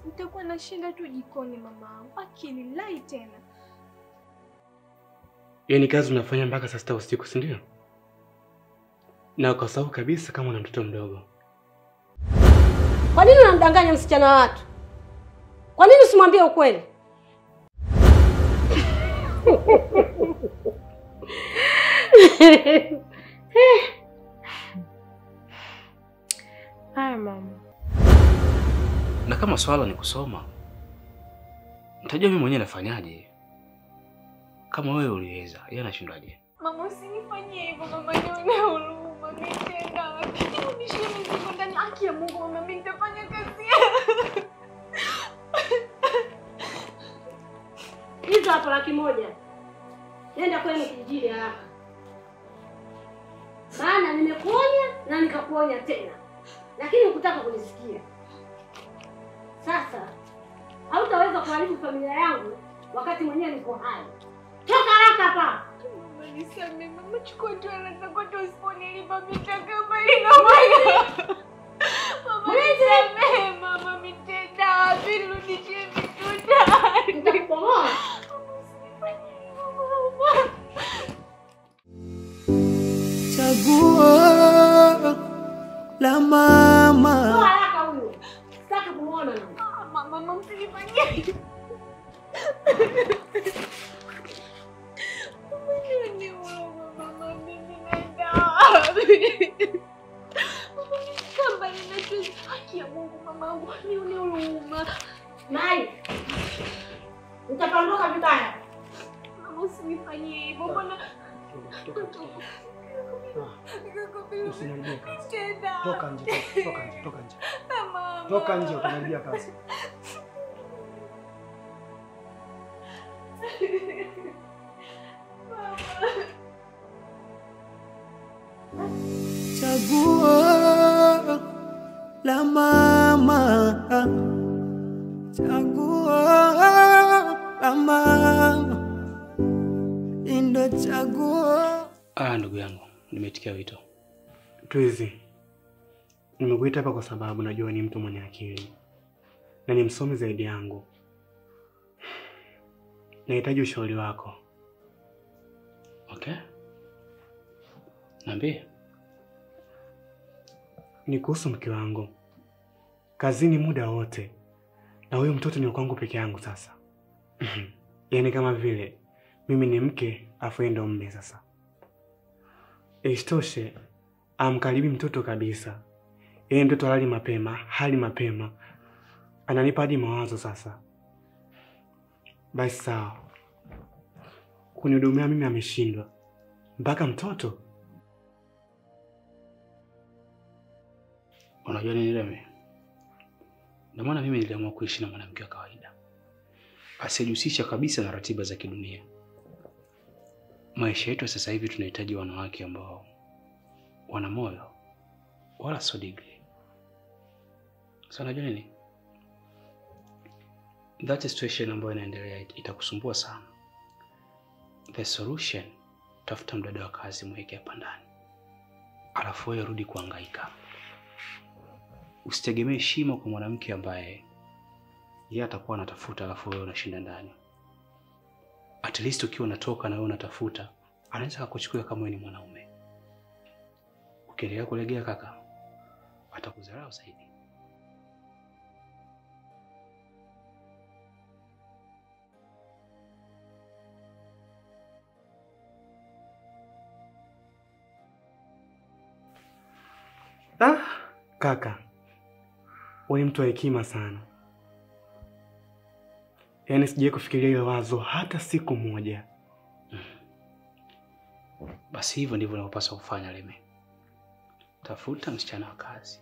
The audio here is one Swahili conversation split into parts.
Nitakuwa nashinda tu jikoni mamangu. Akinilai tena. Yaani kazi unafanya mpaka saa 6 usiku, si ndio? Na ukasahau kabisa kama una mtoto mdogo. Kwa nini unamdanganya msichana wa watu? Kwa nini usimwambie ukweli? Haya mama. Na kama swala ni kusoma, nitajua mimi mwenyewe nafanyaje. Kama wewe uliweza, yeye anashindaje? Mama usinifanyie hivyo mama, nione huruma. Nitaenda wapi? Nishie mizigo ndani. Haki ya Mungu mama, mimi nitafanya kazi. Hizo hapo 100,000. Nenda kwenu kijijini haraka. Maana nimekuonya na nikakuonya tena. Lakini hukutaka kunisikia. Sasa hautaweza kuharibu familia yangu wakati mwenyewe niko hai. Toka haraka hapa. Mama nisamee mama, chukua tu haraka kwa tu usiponilipa mitaka ina maana. Mama nisamee mama, mitenda wapi rudishie vitu ndani. Nitakubomoa. Chaguo la mama. Toa haraka huyo. Sitaki kumuona mimi. Mama msinifanyie. Mimi mama, mimi naenda wapi? Mama nikamba ninacho. Haki ya Mungu mamangu, nione huruma. Mai. Nitapandoka vibaya. Mama usinifanyie hivyo bwana. Usiniambie kazi. Tenda. Toka nje, toka nje, toka nje. Mama. Toka nje utaniambia kazi. Chaguo la mama. Chaguo la mama. Ndio chaguo. Ndugu yangu, nimetikia wito. Twizi, nimekuita hapa kwa sababu najua ni mtu mwenye akili na ni msomi zaidi yangu. Nahitaji ushauri wako. Okay? Niambie. Ni kuhusu mke wangu. Kazini muda wote. Na huyo mtoto ni kwangu peke yangu sasa. Yaani kama vile mimi ni mke afu yeye ndo mume sasa. Isitoshe, amkaribi mtoto kabisa. Yeye mtoto halali mapema, hali mapema. Ananipa hadi mawazo sasa. Basi sawa. Kunihudumia mimi ameshindwa. Mpaka mtoto. Unajua nini Reme? Ndio maana mimi niliamua kuishi na mwanamke wa kawaida. Asijihusisha kabisa na ratiba za kidunia. Maisha yetu sasa hivi tunahitaji wanawake ambao wana moyo wala sio degree. Sasa unajua nini? That situation ambayo inaendelea itakusumbua sana. The solution, tafuta mdada wa kazi mweke hapa ndani. Alafu wewe rudi kuhangaika. Usitegemee heshima kwa mwanamke ambaye yeye atakuwa anatafuta alafu wewe unashinda ndani. At least ukiwa unatoka na wewe unatafuta, anaweza kukuchukua kama wewe ni mwanaume. Ukiendelea kulegea kaka, atakudharau zaidi. Kaka, wewe ni mtu wa hekima sana. Yaani sijawahi kufikiria ile wazo hata siku moja. Basi hivyo ndivyo unapaswa kufanya Reme. Tafuta msichana wa kazi.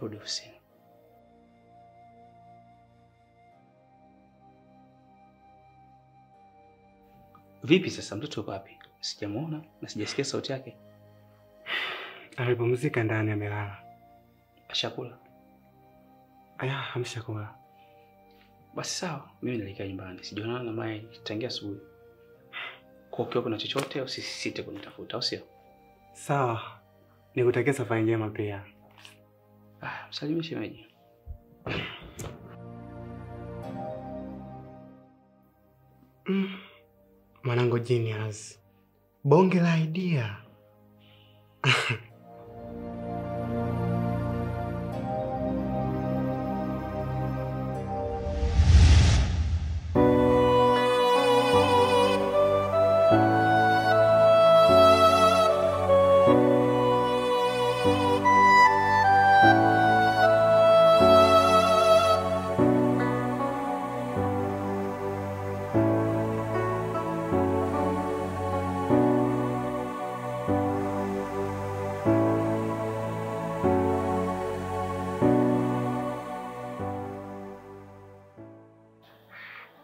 Rudi ofisini. Vipi sasa mtoto yuko wapi? Sijamuona na sijasikia sauti yake. Amepumzika ndani amelala. Ashakula? Aya, ameshakula. Basi sawa, mimi naelekea nyumbani. Sijaonana na Mai tangia asubuhi. Kwa hiyo kuna chochote usisite kunitafuta, au sio? Sawa. Nikutakia safari njema pia. Msalimie shemeji. Mwanangu genius. Bonge la idea.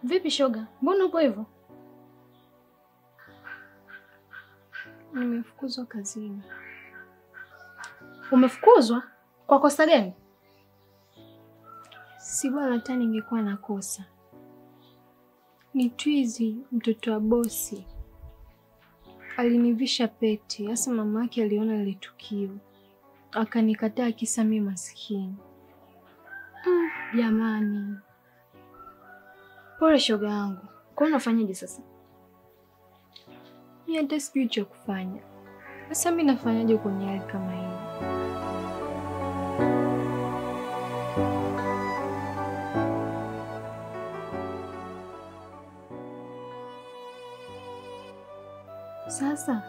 Vipi shoga? Mbona upo hivyo? Nimefukuzwa kazini. Umefukuzwa? Kwa kosa gani? Si bora hata ningekuwa nakosa. Ni Twizi, mtoto wa bosi. Alinivisha pete, hasa mama yake aliona ile tukio. Akanikataa kisa mimi maskini. Jamani. Pole shoga yangu. Kwa nini unafanyaje sasa? Mimi hata sijui cha kufanya. Sasa mimi nafanyaje kwenye hali kama hii? Sasa,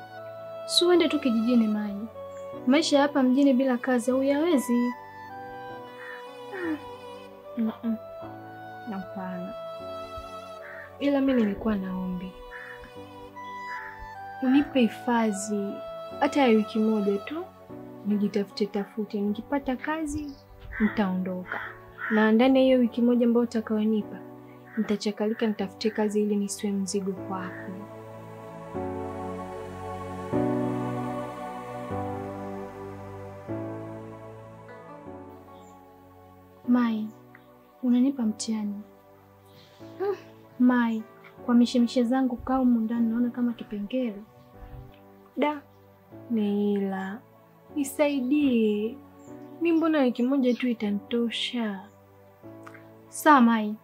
si uende tu kijijini Mai. Maisha hapa mjini bila kazi huyawezi. Hapana. Ila mimi nilikuwa naombi. Unipe hifadhi hata ya wiki moja tu. Nijitafute. Nikipata kazi, nitaondoka. Na ndani ya hiyo wiki moja ambayo utakayonipa, nitachakalika nitafute kazi ili nisiwe mzigo kwako. Mai, unanipa mtihani. Mai, kwa mishemishe zangu kaa humu ndani naona kama kipengele. Da, Neila, nisaidie. Mimi mbona wiki moja tu itanitosha? Sawa Mai.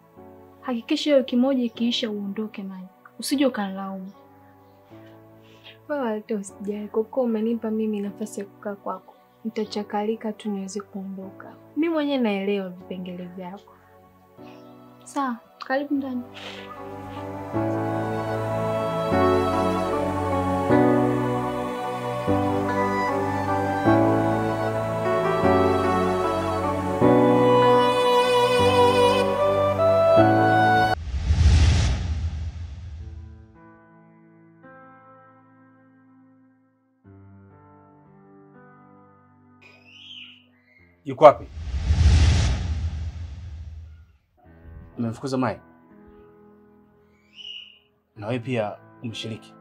Hakikisha hiyo wiki moja ikiisha uondoke Mai. Usije ukanilaumu. Wewe hata usijali, kwa kuwa umenipa mimi nafasi ya kukaa kwako. Nitachakalika tu niweze kuondoka. Mimi mwenyewe naelewa vipengele vyako. Sawa, karibu ndani. Yuko wapi? Umemfukuza Mai? Na wewe pia umeshiriki?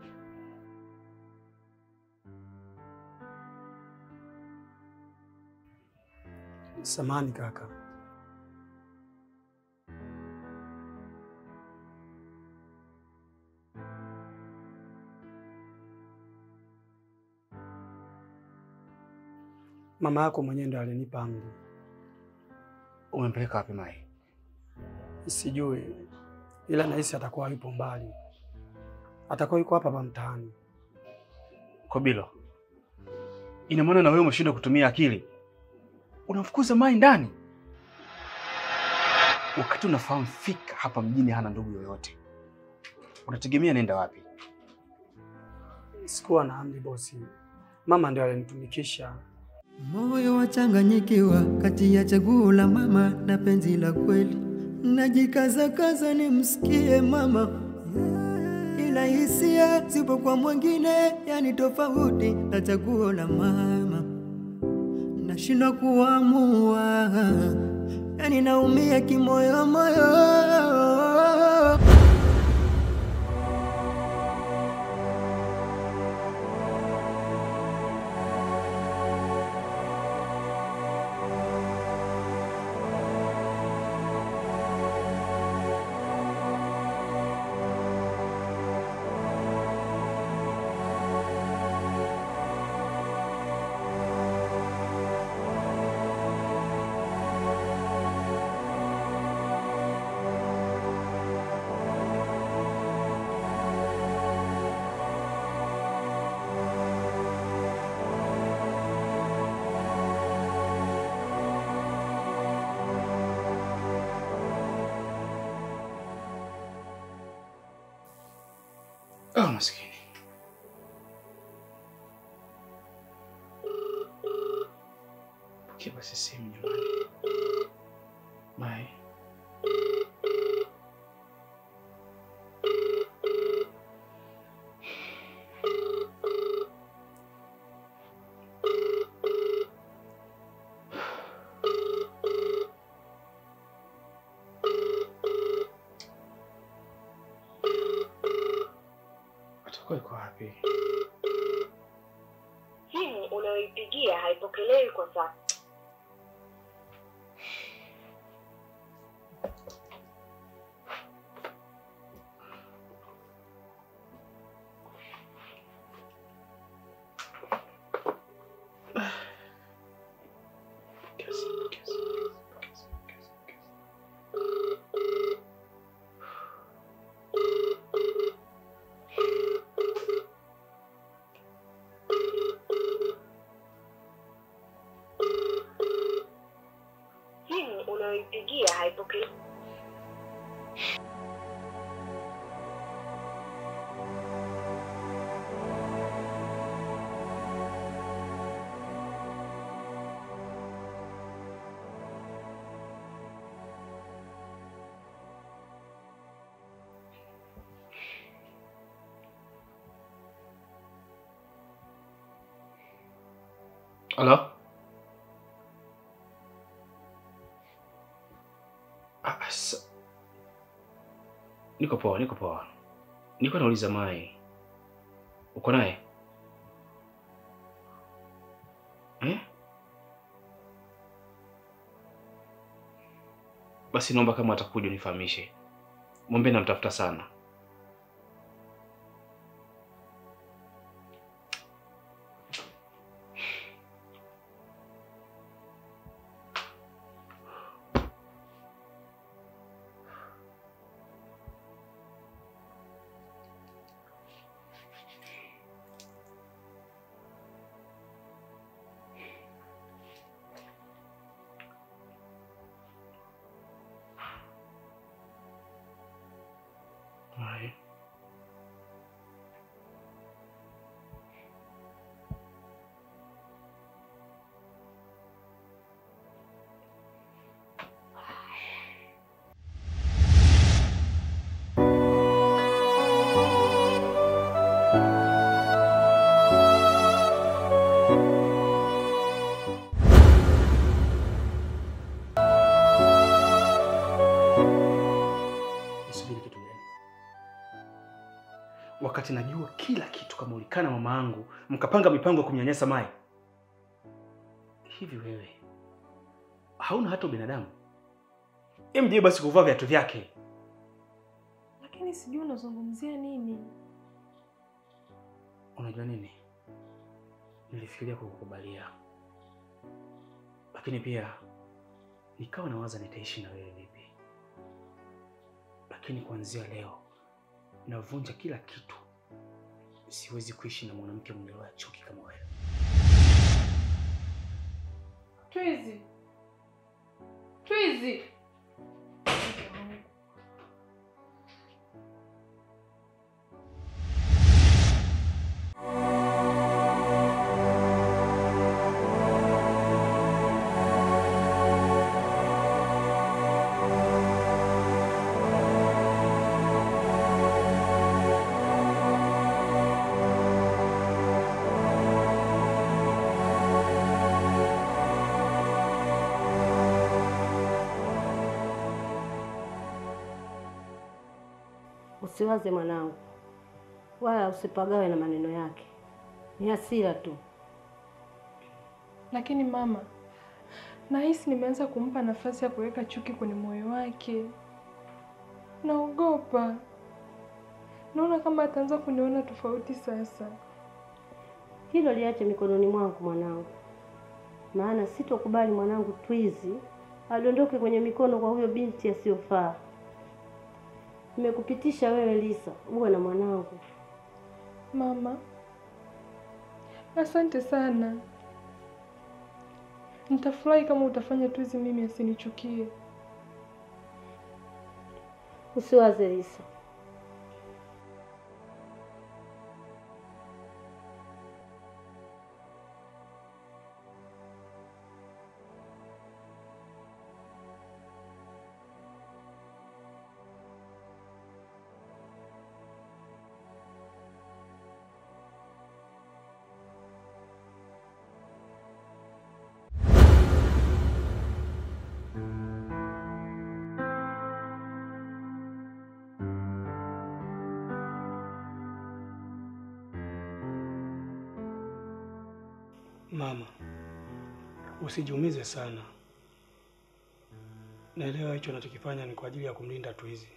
Samahani kaka. Mama yako mwenyewe ndo alinipa amri. Umempeleka wapi Mai? Sijui, ila nahisi atakuwa yupo mbali. Atakuwa yuko hapa mtaani. Kobilo, ina maana na wewe umeshindwa kutumia akili. Unamfukuza Mai ndani wakati unafahamu fika hapa mjini hana ndugu yoyote. Unategemea nenda wapi? Sikuwa na amri bosi. Mama ndio alinitumikisha. Moyo wachanganyikiwa kati ya chaguo la mama na penzi la kweli. Najikaza nimsikie mama, ila hisia zipo kwa mwingine, yani tofauti na chaguo la mama. Nashindwa kuamua, yani naumia kimoyo moyo. Oh, maskini. Pokea basi simu nyumbani. Mai. Atakuwa yuko wapi? Simu unayoipigia haipokelewi kwa sasa. Unayoipigia haipokelewi. Halo? Niko poa. Niko nauliza Mai. Uko naye? Basi naomba kama atakuja nifahamishe. Mwambie namtafuta sana. Mai. Wakati najua kila kitu, kama ulikana mama yangu mkapanga mipango ya kumnyanyasa Mai. Hivi wewe hauna hata binadamu? Mje basi kuvaa viatu vyake. Lakini sijui unazungumzia nini. Unajua nini? Nilifikiria kukukubalia. Lakini pia nikawa nawaza nitaishi na wewe vipi. Lakini kuanzia leo navunja kila kitu. Siwezi kuishi na mwanamke mwenye roho ya chuki kama wewe. Twizi. Usiwaze mwanangu, wala usipagawe na maneno yake. Ni hasira tu. Lakini mama, nahisi nimeanza kumpa nafasi ya kuweka chuki kwenye moyo wake. Naogopa. Naona kama ataanza kuniona tofauti sasa. Hilo liache mikononi mwangu mwanangu. Maana sitokubali mwanangu Twizi adondoke kwenye mikono kwa huyo binti asiyofaa. Nimekupitisha wewe Lisa, uwe na mwanangu. Mama, asante sana. Nitafurahi kama utafanya Twizi mimi asinichukie. Usiwaze Lisa. Mama, usijiumize sana. Naelewa hicho unachokifanya ni kwa ajili ya kumlinda Twizi.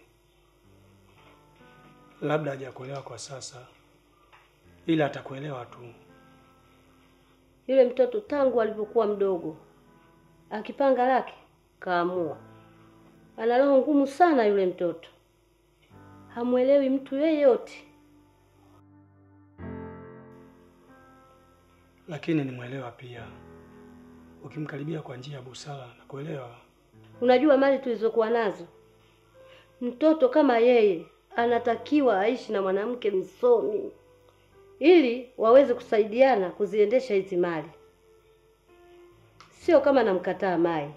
Labda hajakuelewa kwa sasa, ila atakuelewa tu. Yule mtoto tangu alipokuwa mdogo, akipanga lake kaamua. Ana roho ngumu sana yule mtoto, hamuelewi mtu yeyote. Lakini nimwelewa pia. Ukimkaribia kwa njia ya busara na kuelewa. Unajua mali tulizokuwa nazo, mtoto kama yeye anatakiwa aishi na mwanamke msomi ili waweze kusaidiana kuziendesha hizi mali. Sio kama namkataa Mai,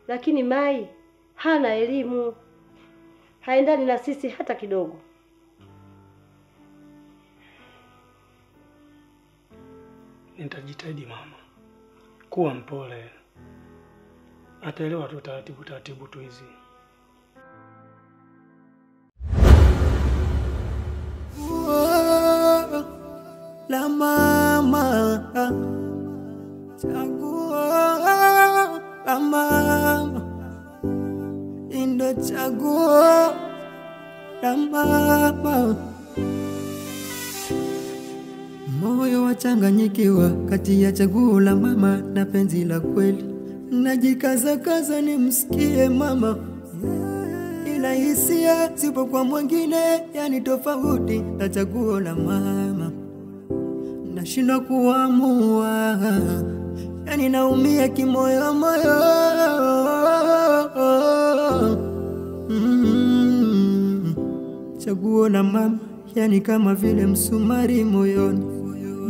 lakini Mai hana elimu, haendani na sisi hata kidogo. Nitajitahidi mama. Kuwa mpole. Ataelewa tu taratibu tu hizi. La mama, chaguo la mama, indo chaguo la mama. Moyo wachanganyikiwa kati ya chaguo la mama na penzi la kweli. Najikaza nimsikie mama, ila hisia zipo kwa mwingine, yani tofauti na chaguo la mama. Nashindwa kuamua, yani naumia kimoyo moyo. Chaguo la mama, yani kama vile msumari moyoni.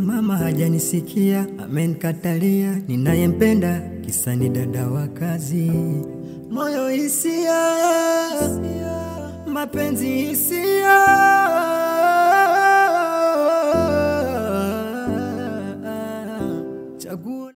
Mama hajanisikia, amenikatalia, ninayempenda kisa ni dada wa kazi. Moyo hisia, mapenzi hisia.